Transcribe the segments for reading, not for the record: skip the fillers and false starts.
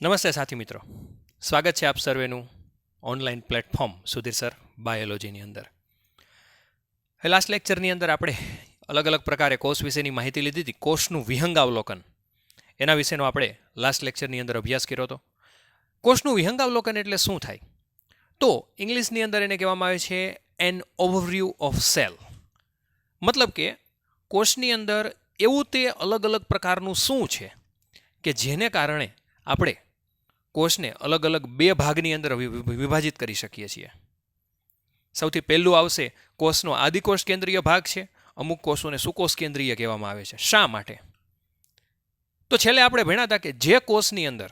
નમસ્તે સાથી મિત્રો, સ્વાગત છે આપ સર્વેનું ઓનલાઈન પ્લેટફોર્મ સુધીર સર બાયોલોજીની અંદર. લાસ્ટ લેક્ચરની અંદર આપણે અલગ અલગ પ્રકારે કોષ વિશેની માહિતી લીધી હતી. કોષનું વિહંગાવલોકન એના વિશેનો આપણે લાસ્ટ લેક્ચરની અંદર અભ્યાસ કર્યો હતો. કોષનું વિહંગાવલોકન એટલે શું થાય? તો ઇંગ્લિશની અંદર એને કહેવામાં આવે છે એન ઓવરવ્યૂ ઓફ સેલ. મતલબ કે કોષની અંદર એવું તે અલગ અલગ પ્રકારનું શું છે કે જેને કારણે આપણે કોષને અલગ અલગ બે ભાગની અંદર વિભાજિત કરી શકીએ છીએ. સૌથી પહેલું આવશે કોષનો આદિકોષ કેન્દ્રીય ભાગ છે. અમુક કોષોને સુકોષ કેન્દ્રીય કહેવામાં આવે છે. શા માટે? તો છેલ્લે આપણે ભણ્યા હતા કે જે કોષની અંદર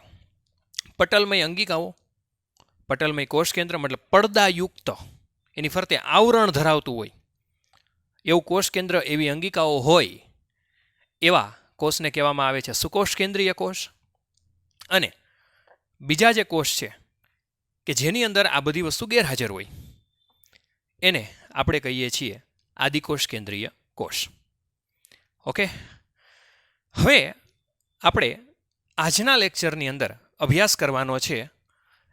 પટલમય અંગિકાઓ, પટલમય કોષ કેન્દ્ર મતલબ પડદાયુક્ત એની ફરતે આવરણ ધરાવતું હોય એવું કોષ કેન્દ્ર, એવી અંગિકાઓ હોય એવા કોષને કહેવામાં આવે છે સુકોષ કેન્દ્રીય કોષ. અને બીજા જે કોષ છે કે જેની અંદર આ બધી વસ્તુ ગેરહાજર હોય એને આપણે કહીએ છીએ આદિકોષ કેન્દ્રીય કોષ. ઓકે, હવે આપણે આજના લેક્ચરની અંદર અભ્યાસ કરવાનો છે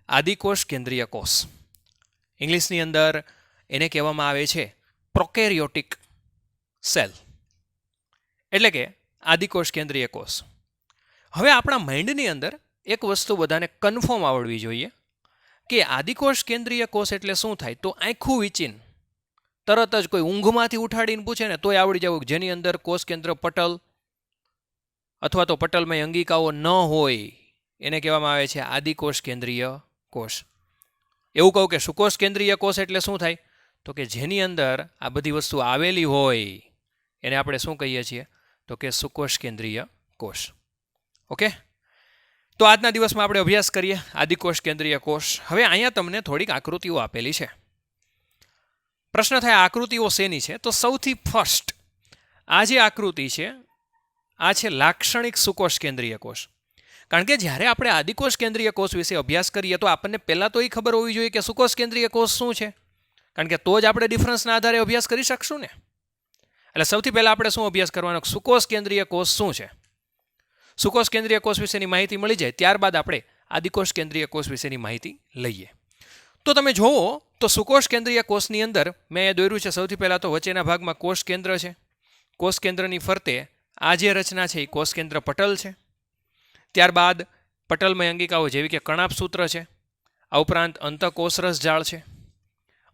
આદિકોષ કેન્દ્રીય કોષ. ઇંગ્લિશની અંદર એને કહેવામાં આવે છે પ્રોકેરિયોટિક સેલ, એટલે કે આદિકોષ કેન્દ્રીય કોષ. હવે આપણા માઇન્ડની અંદર એક વસ્તુ બધાને કન્ફર્મ આવડવી જોઈએ કે આદિકોષ કેન્દ્રીય કોષ એટલે શું થાય. તો આખું વિચીન તરત જ કોઈ ઊંઘમાંથી ઉઠાડીને પૂછે ને તોય આવડી જવું જેની અંદર કોષ કેન્દ્ર પટલ અથવા તો પટલમય અંગિકાઓ ન હોય એને કહેવામાં આવે છે આદિકોષ કેન્દ્રીય કોષ. એવું કહું કે સુકોષ કેન્દ્રીય કોષ એટલે શું થાય? તો કે જેની અંદર આ બધી વસ્તુ આવેલી હોય એને આપણે શું કહીએ છીએ? તો કે સુકોષ કેન્દ્રીય કોષ. ઓકે, તો આજના દિવસમાં આપણે અભ્યાસ કરીએ આદિકોષ કેન્દ્રીય કોષ. હવે અહીંયા તમને થોડીક આકૃતિઓ આપેલી છે. પ્રશ્ન થાય આકૃતિઓ શેની છે? તો સૌથી ફર્સ્ટ આ જે આકૃતિ છે આ છે લાક્ષણિક સુકોષ કેન્દ્રીય કોષ. કારણ કે જ્યારે આપણે આદિકોષ કેન્દ્રીય કોષ વિશે અભ્યાસ કરીએ તો આપણને પહેલાં તો એ ખબર હોવી જોઈએ કે સુકોષ કેન્દ્રીય કોષ શું છે, કારણ કે તો જ આપણે ડિફરન્સના આધારે અભ્યાસ કરી શકશું ને. એટલે સૌથી પહેલાં આપણે શું અભ્યાસ કરવાનો? સુકોષ કેન્દ્રીય કોષ શું છે. સુકોષ કેન્દ્રીય કોષ વિશેની માહિતી મળી જાય ત્યારબાદ આપણે આદિકોષ કેન્દ્રીય કોષ વિશેની માહિતી લઈએ. તો તમે જુઓ તો સુકોષ કેન્દ્રીય કોષની અંદર મેં દોર્યું છે સૌથી પહેલાં તો વચ્ચેના ભાગમાં કોષ કેન્દ્ર છે. કોષ કેન્દ્રની ફરતે આ જે રચના છે એ કોષ કેન્દ્ર પટલ છે. ત્યારબાદ પટલમય અંગિકાઓ જેવી કે કણાભસૂત્ર છે. આ ઉપરાંત અંતઃકોષરસ જાળ છે.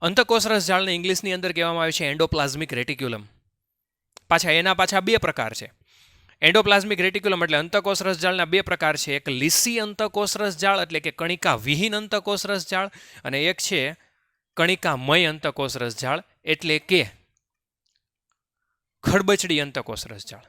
અંતઃકોષરસ જાળને ઇંગ્લિશની અંદર કહેવામાં આવે છે એન્ડોપ્લાઝમિક રેટિક્યુલમ. એના પાછા બે પ્રકાર છે. એન્ડોપ્લાઝમિક રેટિક્યુલમ એટલે અંતઃકોષરસ જાળના બે પ્રકાર છે. એક લીસી અંતઃકોષરસ જાળ એટલે કે કણિકા વિહીન અંતઃકોષરસ જાળ, અને એક છે કણિકામય અંતઃકોષરસ જાળ એટલે કે ખરબચડી અંતઃકોષરસ જાળ.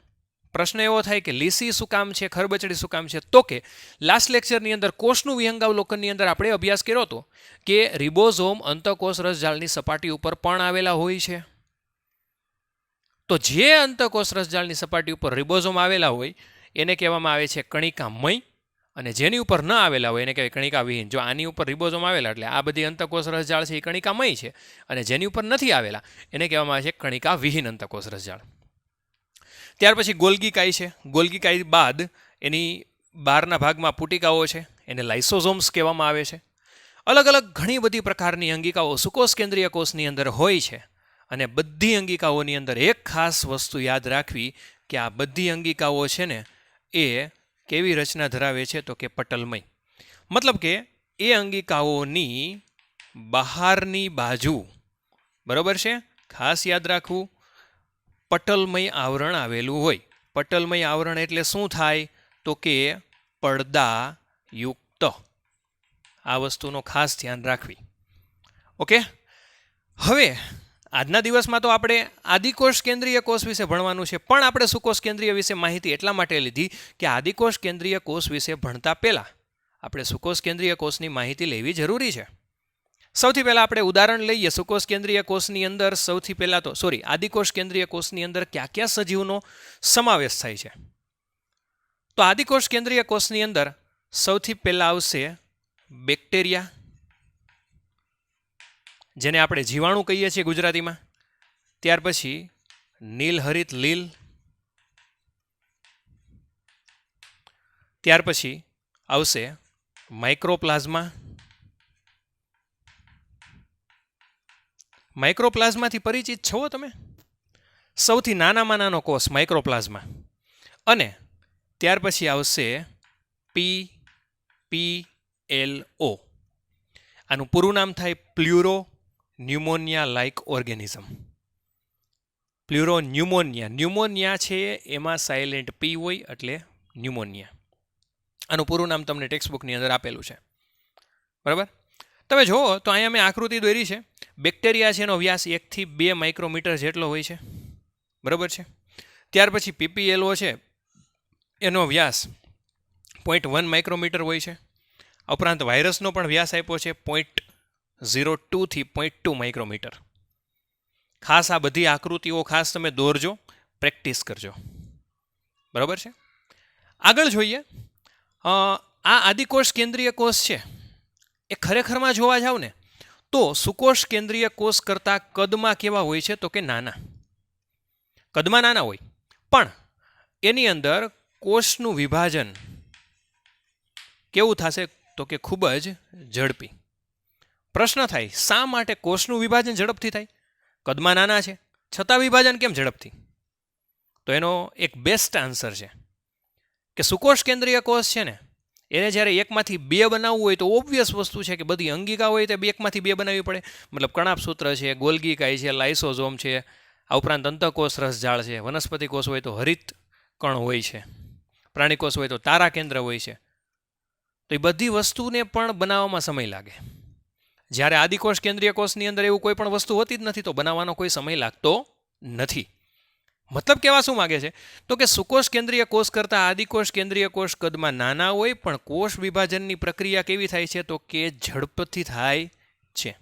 પ્રશ્ન એવો થાય કે લીસી શું કામ છે, ખરબચડી શું કામ છે? તો કે લાસ્ટ લેક્ચરની અંદર કોષનું વિહંગાવલોકનની અંદર આપણે અભ્યાસ કર્યો હતો કે રિબોઝોમ અંતઃકોષરસ જાળની સપાટી ઉપર પણ આવેલા હોય છે. તો જે અંતઃકોષરસ જાળની સપાટી ઉપર રિબોઝોમ આવેલા હોય એને કહેવામાં આવે છે કણિકામય, અને જેની ઉપર ન આવેલા હોય એને કહેવાય કણિકાવિહીન. જો આની ઉપર રિબોઝોમ આવેલા એટલે આ બધી અંતઃકોષરસ જાળ છે એ કણિકામય છે, અને જેની ઉપર નથી આવેલા એને કહેવામાં આવે છે કણિકાવિહીન અંતઃકોષરસ જાળ. ત્યાર પછી ગોલ્ગી કાય છે. ગોલ્ગી કાય બાદ એની બહારના ભાગમાં પુટિકાઓ છે, એને લાઇસોઝોમ્સ કહેવામાં આવે છે. અલગ અલગ ઘણી બધી પ્રકારની અંગિકાઓ સુકોષ કેન્દ્રીય કોષની અંદર હોય છે. અને બધી અંગિકાઓની અંદર એક ખાસ વસ્તુ યાદ રાખવી કે આ બધી અંગિકાઓ છે ને એ કેવી રચના ધરાવે છે? તો કે પટલમય. મતલબ કે એ અંગિકાઓની બહારની બાજુ, બરોબર છે, ખાસ યાદ રાખવું, પટલમય આવરણ આવેલું હોય. પટલમય આવરણ એટલે શું થાય? તો કે પડદાયુક્ત. આ વસ્તુનો ખાસ ધ્યાન રાખવી. ઓકે, હવે આજના દિવસમાં તો આપણે આદિકોષ કેન્દ્રીય કોષ વિશે ભણવાનું છે, પણ આપણે સુકોષ કેન્દ્રીય વિશે માહિતી એટલા માટે લીધી કે આદિકોષ કેન્દ્રીય કોષ વિશે ભણતા પહેલાં આપણે સુકોષ કેન્દ્રીય કોષની માહિતી લેવી જરૂરી છે. સૌથી પહેલાં આપણે ઉદાહરણ લઈએ. સુકોષ કેન્દ્રીય કોષની અંદર સૌથી પહેલાં તો આદિકોષ કેન્દ્રીય કોષની અંદર કયા કયા સજીવનો સમાવેશ થાય છે? તો આદિકોષ કેન્દ્રીય કોષની અંદર સૌથી પહેલાં આવશે બેક્ટેરિયા, જેને આપણે જીવાણુ કહીએ છીએ ગુજરાતીમાં. ત્યાર પછી નીલહરિત લીલ, ત્યાર પછી આવશે માઇક્રોપ્લાઝમા. માઇક્રોપ્લાઝમાથી પરિચિત છો તમે? સૌથી નાનામાં નાનો કોષ માઇક્રોપ્લાઝમા. અને ત્યાર પછી આવશે PPLO. આનું પૂરું નામ થાય pleuro pneumonia like organism. Pleuro pneumonia. Pneumonia છે એમાં સાયલેન્ટ પી હોય એટલે ન્યુમોનિયા. આનું પૂરું નામ તમને ટેક્સ્ટ બુકની અંદર આપેલું છે. બરાબર? તમે જુઓ તો અહીંયા મેં આકૃતિ દોરી છે. બેક્ટેરિયા છે એનો વ્યાસ 1 થી 2 માઇક્રોમીટર જેટલો હોય છે. બરાબર છે? ત્યાર પછી PPLO છે એનો વ્યાસ 0.1 માઇક્રોમીટર હોય છે. ઉપરાંત વાયરસનો પણ વ્યાસ આપ્યો છે 0.02 થી 0.2 માઇક્રોમીટર. ખાસ આ બધી આકૃતિઓ ખાસ તમે દોરજો, પ્રેક્ટિસ કરજો. બરાબર છે? આગળ જોઈએ. આ આદિકોષ કેન્દ્રીય કોષ છે એ ખરેખરમાં જોવા જાવ ને તો સુકોષ કેન્દ્રીય કોષ કરતાં કદમાં કેવા હોય છે તો કે નાના. કદમાં નાના હોય પણ એની અંદર કોષનું વિભાજન કેવું થશે તો કે ખૂબ જ ઝડપી. પ્રશ્ન થાય શા માટે કોષનું વિભાજન ઝડપથી થાય? કદમાં નાના છે છતાં વિભાજન કેમ ઝડપથી? તો એનો એક બેસ્ટ આન્સર છે કે સુકોષ કેન્દ્રીય કોષ છે ને એને જ્યારે એકમાંથી 2 બનાવવું હોય તો ઓબ્વિયસ વસ્તુ છે કે બધી અંગિકા હોય તો એકમાંથી 2 બનાવવી પડે. મતલબ કણાભસૂત્ર છે, ગોલ્ગી કાય છે, લાઇસોઝોમ છે, આ ઉપરાંત અંતઃકોષ રસજાળ છે, વનસ્પતિ કોષ હોય તો હરિત કણ હોય છે, પ્રાણી કોષ હોય તો તારા કેન્દ્ર હોય છે. તો એ બધી વસ્તુને પણ બનાવવામાં સમય લાગે. જ્યારે આદિકોષ કેન્દ્રીય કોષની અંદર એવું કોઈ પણ વસ્તુ હોતી જ નથી તો બનાવવાનો કોઈ સમય લાગતો નથી. મતલબ કહેવા શું માગે છે તો કે સુકોષ કેન્દ્રીય કોષ કરતાં આદિકોષ કેન્દ્રીય કોષ કદમાં નાના હોય પણ કોષ વિભાજનની પ્રક્રિયા કેવી થાય છે તો કે ઝડપથી થાય છે.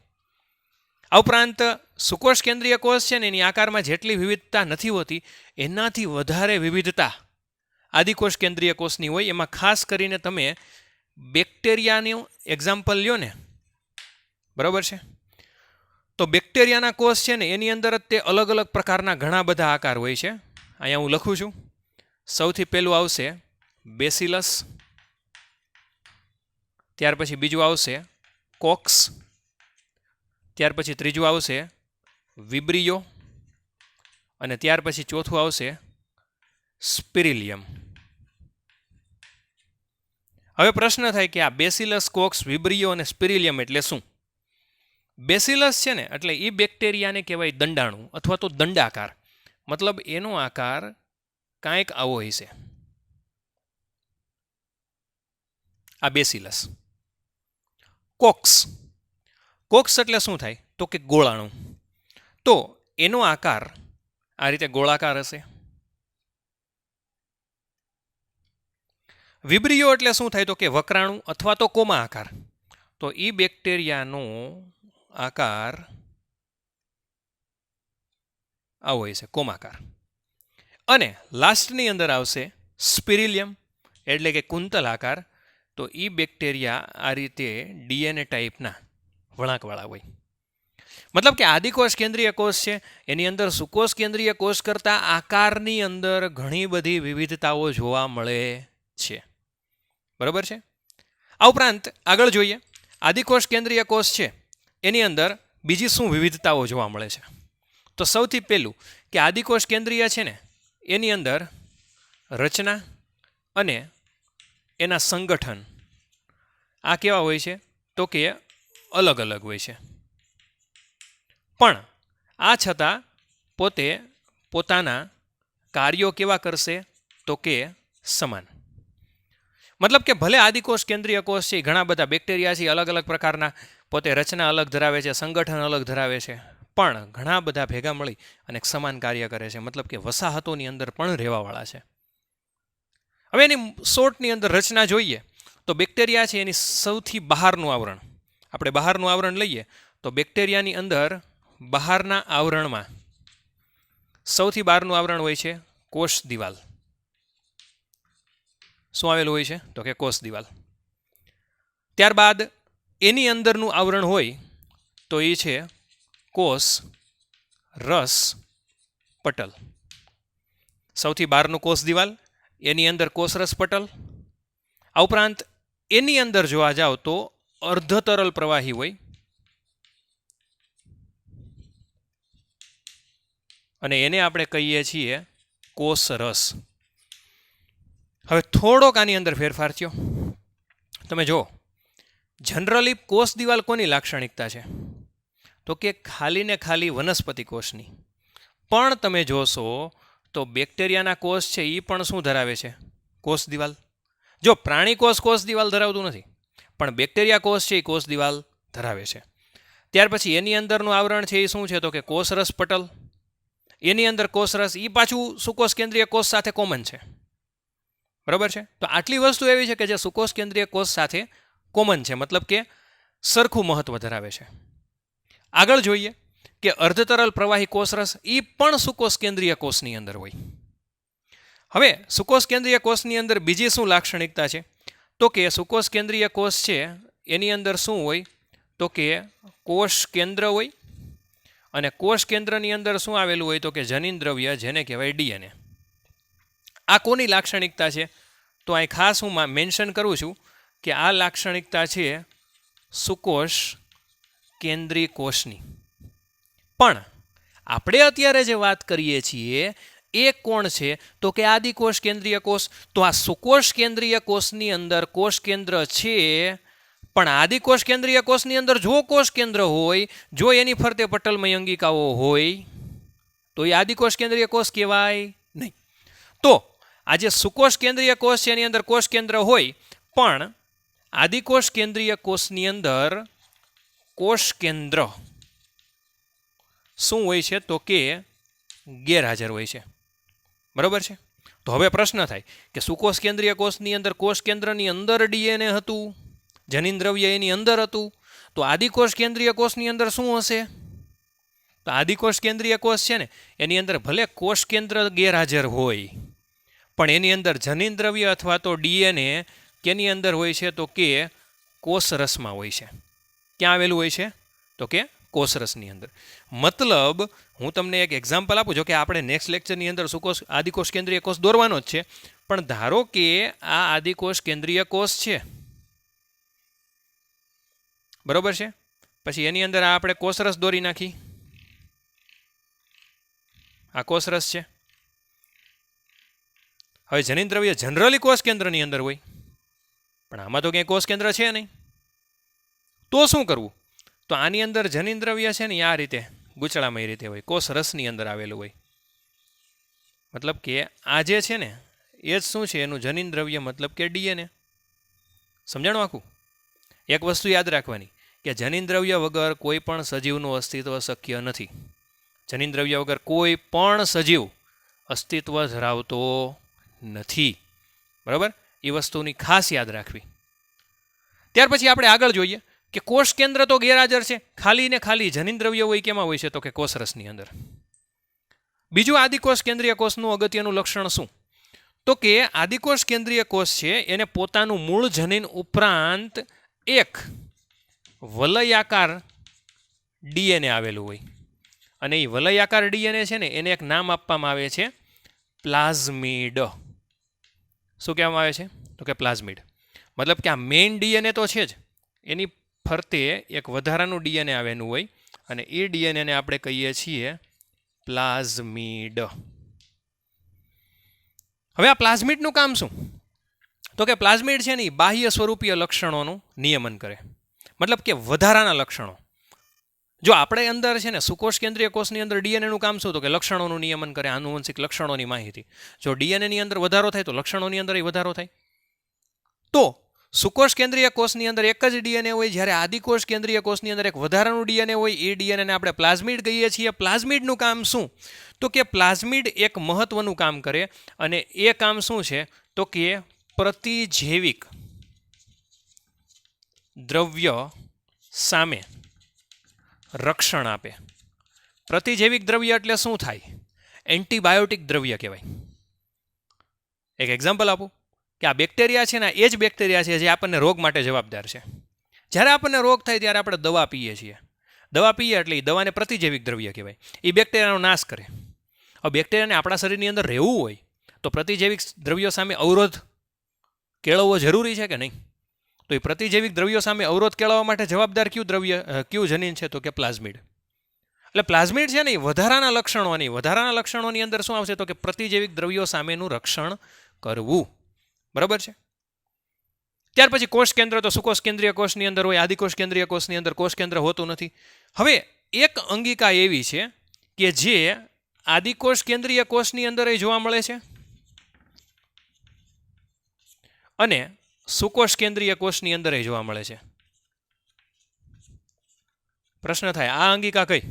આ ઉપરાંત સુકોષ કેન્દ્રીય કોષ છે ને એની આકારમાં જેટલી વિવિધતા નથી હોતી એનાથી વધારે વિવિધતા આદિકોષ કેન્દ્રીય કોષની હોય. એમાં ખાસ કરીને તમે બેક્ટેરિયાનું એક્ઝામ્પલ લ્યો ને, બરાબર છે? તો બેક્ટેરિયાના કોષ છે ને એની અંદર જ તે અલગ અલગ પ્રકારના ઘણા બધા આકાર હોય છે. અહીંયા હું લખું છું. સૌથી પહેલું આવશે બેસિલસ, ત્યાર પછી બીજું આવશે કોક્સ, ત્યાર પછી ત્રીજું આવશે વિબ્રિયો અને ત્યાર પછી ચોથું આવશે સ્પિરિલિયમ. હવે પ્રશ્ન થાય કે આ બેસિલસ, કોક્સ, વિબ્રિયો અને સ્પિરિલિયમ એટલે શું? બેસિલસ છે ને એટલે એ બેક્ટેરિયાને કહેવાય દંડાણુ અથવા તો દંડાકાર. મતલબ એનો આકાર કાંઈક આવો હશે. આ બેસિલસ. કોક્સ. કોક્સ એટલે શું થાય તો કે ગોળાણું. તો એનો આકાર આ રીતે ગોળાકાર હશે. વિબ્રિયો એટલે શું થાય તો કે વક્રાણુ અથવા તો કોમા આકાર. તો એ બેક્ટેરિયાનો આકાર આવો હોય છે, કોમાકાર. અને લાસ્ટની અંદર આવશે સ્પિરિલિયમ એટલે કે કુંતલ આકાર. તો એ બેક્ટેરિયા આ રીતે DNA ટાઈપના વળાંકવાળા હોય. મતલબ કે આદિકોષ કેન્દ્રીય કોષ છે એની અંદર સુકોષ કેન્દ્રીય કોષ કરતાં આકારની અંદર ઘણી બધી વિવિધતાઓ જોવા મળે છે. બરાબર છે? આ ઉપરાંત આગળ જોઈએ. આદિકોષ કેન્દ્રીય કોષ છે એની અંદર બીજી શું વિવિધતાઓ જોવા મળે છે? તો સૌથી પહેલું કે આદિકોષ કેન્દ્રીય છે ને એની અંદર રચના અને એના સંગઠન આ કેવા હોય છે તો કે અલગ અલગ હોય છે. પણ આ છતાં પોતે પોતાના કાર્યો કેવા કરશે તો કે સમાન. મતલબ કે ભલે આદિકોષ કેન્દ્રીય કોષ છે ઘણા બધા બેક્ટેરિયા છે અલગ અલગ પ્રકારના, પોતે રચના અલગ ધરાવે છે, સંગઠન અલગ ધરાવે છે, પણ ઘણા બધા ભેગા મળી અને એક સમાન કાર્ય કરે છે. મતલબ કે વસાહતોની અંદર પણ રહેવાવાળા છે. હવે એની શોર્ટની અંદર રચના જોઈએ તો બેક્ટેરિયા છે એની સૌથી બહારનું આવરણ, આપણે બહારનું આવરણ લઈએ તો બેક્ટેરિયાની અંદર બહારના આવરણમાં સૌથી બહારનું આવરણ હોય છે કોષ દિવાલ. શું આવેલું હોય છે તો કે કોષ દિવાલ. ત્યારબાદ એની અંદરનું આવરણ હોય તો એ છે કોષ રસ પટલ. સૌથી બહારનું કોષ દિવાલ, એની અંદર કોષ રસ પટલ. આ ઉપરાંત એની અંદર જોવા જાવ તો અર્ધ તરલ પ્રવાહી હોય અને એને આપણે કહીએ છીએ કોષરસ. હવે થોડોક આની અંદર ફેરફાર થયો. તમે જો જનરલી કોષ દિવાલ કોની લાક્ષણિકતા છે? તો કે ખાલી ને ખાલી વનસ્પતિ કોષની. પણ તમે જોશો તો બેક્ટેરિયાના કોષ છે એ પણ શું ધરાવે છે? કોષ દિવાલ. જો પ્રાણી કોષ દિવાલ ધરાવતું નથી, પણ બેક્ટેરિયા કોષ છે એ કોષ દિવાલ ધરાવે છે. ત્યાર પછી એની અંદરનું આવરણ છે એ શું છે? તો કે કોષરસ પટલ. એની અંદર કોષરસ એ પાછું સુકોષ કેન્દ્રીય કોષ સાથે કોમન છે. બરાબર છે? તો આટલી વસ્તુ એવી છે કે જે સુકોષ કેન્દ્રીય કોષ સાથે કોમન છે, મતલબ કે સરખું મહત્વ ધરાવે છે. આગળ જોઈએ કે અર્ધતરલ પ્રવાહી કોષરસ એ પણ સુકોષ કેન્દ્રીય કોષની અંદર હોય. હવે સુકોષ કેન્દ્રીય કોષની અંદર બીજી શું લાક્ષણિકતા છે? તો કે સુકોષ કેન્દ્રીય કોષ છે એની અંદર શું હોય? તો કે કોષ કેન્દ્ર હોય અને કોષ કેન્દ્રની અંદર શું આવેલું હોય? તો કે જનીન દ્રવ્ય, જેને કહેવાય ડીએનએ. આ કોની લાક્ષણિકતા છે? તો અહીં ખાસ હું મેન્શન કરું છું કે આ લાક્ષણિકતા છે સુકોષ કેન્દ્રીય કોષની. પણ આપણે અત્યારે જે વાત કરીએ છીએ એ કોણ છે? તો કે આદિકોષ કેન્દ્રીય કોષ. તો આ સુકોષ કેન્દ્રીય કોષની અંદર કોષ કેન્દ્ર છે, પણ આદિકોષ કેન્દ્રીય કોષની અંદર જો કોષ કેન્દ્ર હોય, જો એની ફરતે પટલમય અંગિકાઓ હોય, તો એ આદિકોષ કેન્દ્રીય કોષ કહેવાય નહીં. તો આ જે સુકોષ કેન્દ્રીય કોષ છે એની અંદર કોષ કેન્દ્ર હોય, પણ આદિકોષ કેન્દ્રીય કોષની અંદર કોષ કેન્દ્ર શું હોય છે? તો કે ગેરહાજર હોય છે. બરાબર છે? તો હવે પ્રશ્ન થાય કે સુકોષ કેન્દ્રીય કોષની અંદર કોષ કેન્દ્રની અંદર ડીએનએ હતું, જનીન દ્રવ્ય એની અંદર હતું, તો આદિકોષ કેન્દ્રીય કોષની અંદર શું હશે? તો આદિકોષ કેન્દ્રીય કોષ છે ને એની અંદર ભલે કોષ કેન્દ્ર ગેરહાજર હોય, પણ એની અંદર જનીન દ્રવ્ય અથવા તો ડીએનએ કેની અંદર હોય છે? તો કે કોષરસમાં હોય છે. ક્યાં આવેલું હોય છે? તો કે કોષરસની અંદર. મતલબ હું તમને એક એક્ઝામ્પલ આપું છું કે આપણે નેક્સ્ટ લેક્ચરની અંદર સુકોષ આદિકોષ કેન્દ્રીય કોષ દોરવાનો જ છે, પણ ધારો કે આ આદિકોષ કેન્દ્રીય કોષ છે, બરોબર છે? પછી એની અંદર આપણે કોષરસ દોરી નાખી. આ કોષરસ છે. હવે જનીન દ્રવ્ય જનરલી કોષ કેન્દ્રની અંદર હોય, પણ આમાં તો ક્યાંય કોષ કેન્દ્ર છે નહીં. તો શું કરવું? તો આની અંદર જનીન દ્રવ્ય છે ને આ રીતે ગૂંચળામય રીતે હોય, કોષરસની અંદર આવેલું હોય. મતલબ કે આ જે છે ને એ જ શું છે? એનું જનીન દ્રવ્ય, મતલબ કે ડીએનએ. સમજાણું આખું? એક વસ્તુ યાદ રાખવાની કે જનીન દ્રવ્ય વગર કોઈ પણ સજીવનું અસ્તિત્વ શક્ય નથી. જનીન દ્રવ્ય વગર કોઈ પણ સજીવ અસ્તિત્વ ધરાવતો નથી. બરાબર? એ વસ્તુની ખાસ યાદ રાખવી. ત્યાર પછી આપણે આગળ જોઈએ કે કોષ કેન્દ્ર તો ગેરહાજર છે, ખાલી ને ખાલી જનીન દ્રવ્ય હોય કેમાં હોય છે? તો કે કોષરસની અંદર. બીજું આદિકોષ કેન્દ્રીય કોષનું અગત્યનું લક્ષણ શું? તો કે આદિકોષ કેન્દ્રીય કોષ છે એને પોતાનું મૂળ જનીન ઉપરાંત એક વલયાકાર ડીએનએ આવેલું હોય, અને એ વલયાકાર ડીએનએ છે ને એને એક નામ આપવામાં આવે છે પ્લાઝમિડ. શું કહેવામાં આવે છે? તો કે પ્લાઝમિડ. મતલબ કે આ મેઇન ડીએનએ તો છે જ, એની ફરતે એક વધારાનું ડીએનએ આવેલું હોય, અને એ ડીએનએને આપણે કહીએ છીએ પ્લાઝમિડ. હવે આ પ્લાઝમિડનું કામ શું? તો કે પ્લાઝમિડ છે ને બાહ્ય સ્વરૂપીય લક્ષણોનું નિયમન કરે. મતલબ કે વધારાના લક્ષણો. જો આપણે અંદર છે ને સુકોષ કેન્દ્રીય કોષની અંદર ડીએનએનું કામ શું? તો કે લક્ષણોનું નિયમન કરે, આનુવંશિક લક્ષણોની માહિતી. જો ડીએનએની અંદર વધારો થાય તો લક્ષણોની અંદર વધારો થાય. તો સુકોષ કેન્દ્રીય કોષની અંદર એક જ ડીએનએ હોય, જ્યારે આદિકોષ કેન્દ્રીય કોષની અંદર એક વધારાનું ડીએનએ હોય. એ ડીએનએને આપણે પ્લાઝમિડ કહીએ છીએ. પ્લાઝમિડનું કામ શું? તો કે પ્લાઝમિડ એક મહત્વનું કામ કરે, અને એ કામ શું છે? તો કે પ્રતિજૈવિક દ્રવ્ય સામે રક્ષણ આપે. પ્રતિજૈવિક દ્રવ્ય એટલે શું થાય? એન્ટીબાયોટિક દ્રવ્ય કહેવાય. એક એક્ઝામ્પલ આપું કે આ બેક્ટેરિયા છે ને એ જ બેક્ટેરિયા છે જે આપણને રોગ માટે જવાબદાર છે. જ્યારે આપણને રોગ થાય ત્યારે આપણે દવા પીએ છીએ. દવા પીએ એટલે એ દવાને પ્રતિજૈવિક દ્રવ્ય કહેવાય. એ બેક્ટેરિયાનો નાશ કરે. હવે બેક્ટેરિયાને આપણા શરીરની અંદર રહેવું હોય તો પ્રતિજૈવિક દ્રવ્યો સામે અવરોધ કેળવવો જરૂરી છે કે નહીં? તો એ પ્રતિજૈવિક દ્રવ્યો સામે અવરોધ કેળવવા માટે જવાબદાર કયું જનીન છે? તો કે પ્લાઝમિડ. એટલે પ્લાઝમિડ છે ને એ વધારાના લક્ષણોની અંદર શું આવશે? તો કે પ્રતિજૈવિક દ્રવ્યો સામેનું રક્ષણ કરવું. બરાબર છે. ત્યાર પછી કોષ કેન્દ્ર, તો સુકોષ કેન્દ્રીય કોષની અંદર હોય, આદિકોષ કેન્દ્રીય કોષની અંદર કોષ કેન્દ્ર હોતું નથી. હવે એક અંગિકા એવી છે કે જે આદિકોષ કેન્દ્રીય કોષની અંદર જોવા મળે છે અને સુકોષ કેન્દ્રીય કોષની અંદર જોવા મળે છે. પ્રશ્ન થાય, આ અંગિકા કઈ?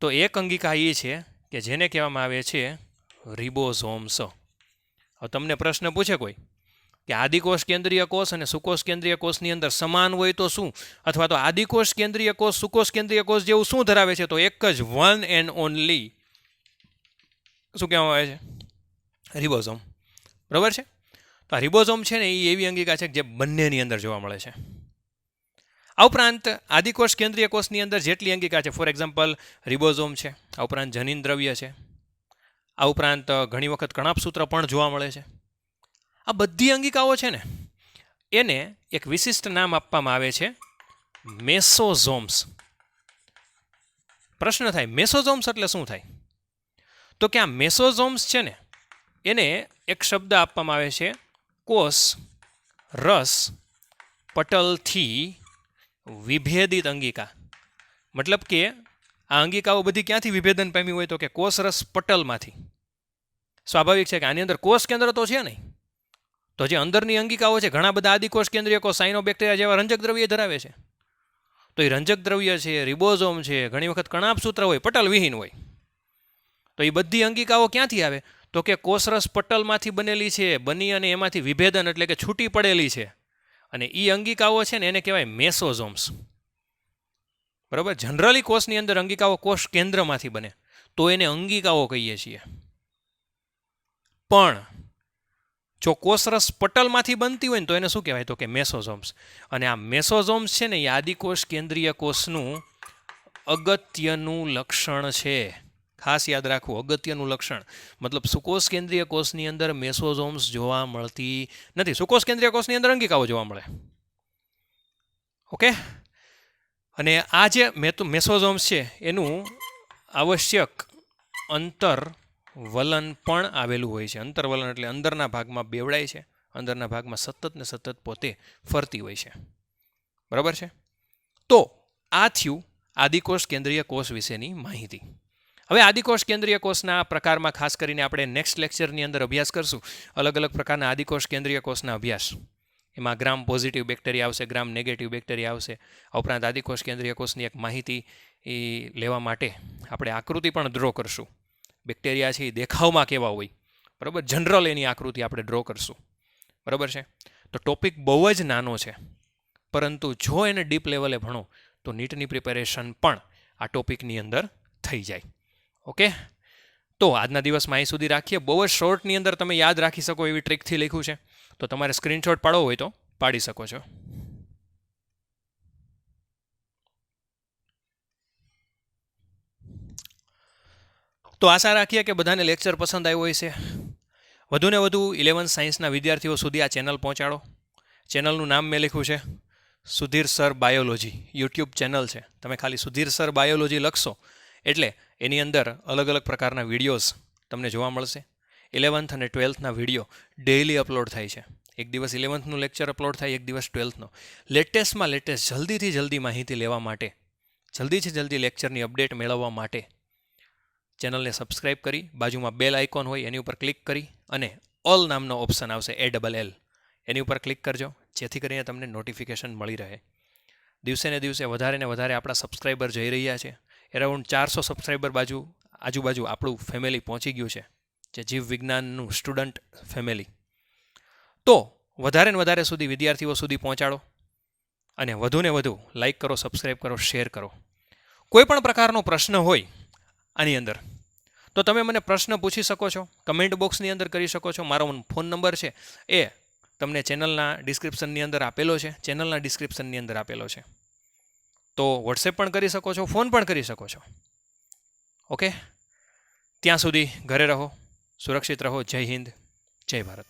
તો એક અંગિકા એ છે કે જેને કહેવામાં આવે છે રિબોઝોમ્સ. હવે તમને પ્રશ્ન પૂછે કોઈ કે આદિકોષ કેન્દ્રીય કોષ અને સુકોષ કેન્દ્રીય કોષની અંદર સમાન હોય તો શું, અથવા તો આદિકોષ કેન્દ્રીય કોષ સુકોષ કેન્દ્રીય કોષ જેવું શું ધરાવે છે? તો એક જ વન એન્ડ ઓનલી શું કહેવામાં આવે છે? રિબોઝોમ. બરાબર છે. તો આ રિબોઝોમ છે ને એ એવી અંગિકા છે જે બંનેની અંદર જોવા મળે છે. આ ઉપરાંત આદિકોષ કેન્દ્રીય કોષની અંદર જેટલી અંગિકા છે, ફોર એક્ઝામ્પલ રિબોઝોમ છે, આ ઉપરાંત જનીન દ્રવ્ય છે, આ ઉપરાંત ઘણી વખત કણાપસૂત્ર પણ જોવા મળે છે. આ બધી અંગિકાઓ છે ને એને એક વિશિષ્ટ નામ આપવામાં આવે છે મેસોઝોમ્સ. પ્રશ્ન થાય, મેસોઝોમ્સ એટલે શું થાય? તો કે આ મેસોઝોમ્સ છે ને એને એક શબ્દ આપવામાં આવે છે કોષ રસ પટલથી વિભેદિત અંગિકા. મતલબ કે આ અંગિકાઓ બધી ક્યાંથી વિભેદન પામી હોય? તો કે કોષરસ પટલમાંથી. સ્વાભાવિક છે કે આની અંદર કોષ કેન્દ્ર તો છે નહીં, તો જે અંદરની અંગિકાઓ છે ઘણા બધા આદિકોષ કેન્દ્રીય કોષ સાયનોબેક્ટેરિયા જેવા રંજક દ્રવ્ય ધરાવે છે. તો એ રંજક દ્રવ્ય છે, રિબોઝોમ છે, ઘણી વખત કણાપસૂત્ર હોય, પટલ વિહીન હોય. તો એ બધી અંગિકાઓ ક્યાંથી આવે? તો કે કોષરસ પટલમાંથી બનેલી છે, બની અને એમાંથી વિભેદન એટલે કે છૂટી પડેલી છે. અને એ અંગિકાઓ છે ને એને કહેવાય મેસોઝોમ્સ. બરાબર. જનરલી કોષની અંદર અંગિકાઓ કોષ કેન્દ્રમાંથી બને તો એને અંગિકાઓ કહીએ છીએ. પણ જો કોષરસ પટલમાંથી બનતી હોય ને તો એને શું કહેવાય? તો કે મેસોઝોમ્સ. અને આ મેસોઝોમ્સ છે ને એ આદિકોષ કેન્દ્રીય કોષનું અગત્યનું લક્ષણ છે. ખાસ યાદ રાખવું, અગત્યનું લક્ષણ. મતલબ સુકોષ કેન્દ્રીય કોષની અંદર મેસોઝોમ્સ જોવા મળતી નથી. સુકોષ કેન્દ્રીય કોષની અંદર અંગિકાઓ જોવા મળે. ઓકે. અને આ જે મેસોઝોમ્સ છે એનું આવશ્યક અંતરવલન પણ આવેલું હોય છે. અંતરવલન એટલે અંદરના ભાગમાં બેવડાય છે, અંદરના ભાગમાં સતત ને સતત પોતે ફરતી હોય છે. બરાબર છે. તો આ થયું આદિકોષ કેન્દ્રીય કોષ વિશેની માહિતી. હવે આદિકોષ કેન્દ્રીય કોષના પ્રકારમાં ખાસ કરીને આપણે નેક્સ્ટ લેક્ચરની અંદર અભ્યાસ કરશું અલગ અલગ પ્રકારના આદિકોષ કેન્દ્રીય કોષના અભ્યાસ. એમાં ગ્રામ પોઝિટિવ બેક્ટેરિયા આવશે, ગ્રામ નેગેટિવ બેક્ટેરિયા આવશે. આ ઉપરાંત આદિકોષ કેન્દ્રીય કોષની એક માહિતી એ લેવા માટે આપણે આકૃતિ પણ ડ્રો કરશું. બેક્ટેરિયા છે એ દેખાવમાં કેવા હોય, બરાબર, જનરલ એની આકૃતિ આપણે ડ્રો કરશું. બરાબર છે. તો ટોપિક બહુ જ નાનો છે, પરંતુ જો એને ડીપ લેવલે ભણો તો નીટની પ્રિપેરેશન પણ આ ટોપિકની અંદર થઈ જાય. ઓકે. તો આજના દિવસમાં અહીં સુધી રાખીએ. બહુ જ શોર્ટની અંદર તમે યાદ રાખી શકો એવી ટ્રીકથી લખ્યું છે, તો તમારે સ્ક્રીનશોટ પાડવો હોય તો પાડી શકો છો. તો આશા રાખીએ કે બધાને લેક્ચર પસંદ આવ્યો હોય છે. વધુને વધુ 11th સાયન્સના વિદ્યાર્થીઓ સુધી આ ચેનલ પહોંચાડો. ચેનલનું નામ મેં લખ્યું છે Sudhir sir biology. YouTube channel છે. તમે ખાલી સુધીર સર બાયોલોજી લખશો એટલે એની અંદર અલગ અલગ પ્રકારના વિડીયોઝ તમને જોવા મળશે. 11th અને 12thના વિડીયો ડેઇલી અપલોડ થાય છે. એક દિવસ 11thનું લેક્ચર અપલોડ થાય, એક દિવસ 12thનો. લેટેસ્ટમાં લેટેસ્ટ જલ્દીથી જલ્દી માહિતી લેવા માટે, જલ્દીથી જલ્દી લેક્ચરની અપડેટ મેળવવા માટે ચેનલને સબસ્ક્રાઇબ કરી બાજુમાં બેલ આઇકોન હોય એની ઉપર ક્લિક કરી અને ઓલ નામનો ઓપ્શન આવશે ALL, એની ઉપર ક્લિક કરજો જેથી કરીને તમને નોટિફિકેશન મળી રહે. દિવસે ને દિવસે વધારે ને વધારે આપણા સબસ્ક્રાઈબર જઈ રહ્યા છે. એરાઉન્ડ 400 સબસ્ક્રાઈબર આજુબાજુ આપણું ફેમિલી પહોંચી ગયું છે, જે જીવ વિજ્ઞાનનું સ્ટુડન્ટ ફેમિલી. તો વધારે ને વધારે સુધી વિદ્યાર્થીઓ સુધી પહોંચાડો અને વધુને વધુ લાઇક કરો, સબસ્ક્રાઈબ કરો, શેર કરો. કોઈ પણ પ્રકારનો પ્રશ્ન હોય આની અંદર તો તમે મને પ્રશ્ન પૂછી શકો છો, કમેન્ટ બોક્સની અંદર કરી શકો છો. મારો ફોન નંબર છે એ તમને ચેનલના ડિસ્ક્રિપ્શનની અંદર આપેલો છે. તો વોટ્સએપ પણ કરી શકો છો, ફોન પણ કરી શકો છો. ઓકે. ત્યાં સુધી ઘરે રહો, સુરક્ષિત રહો. જય હિન્દ, જય ભારત.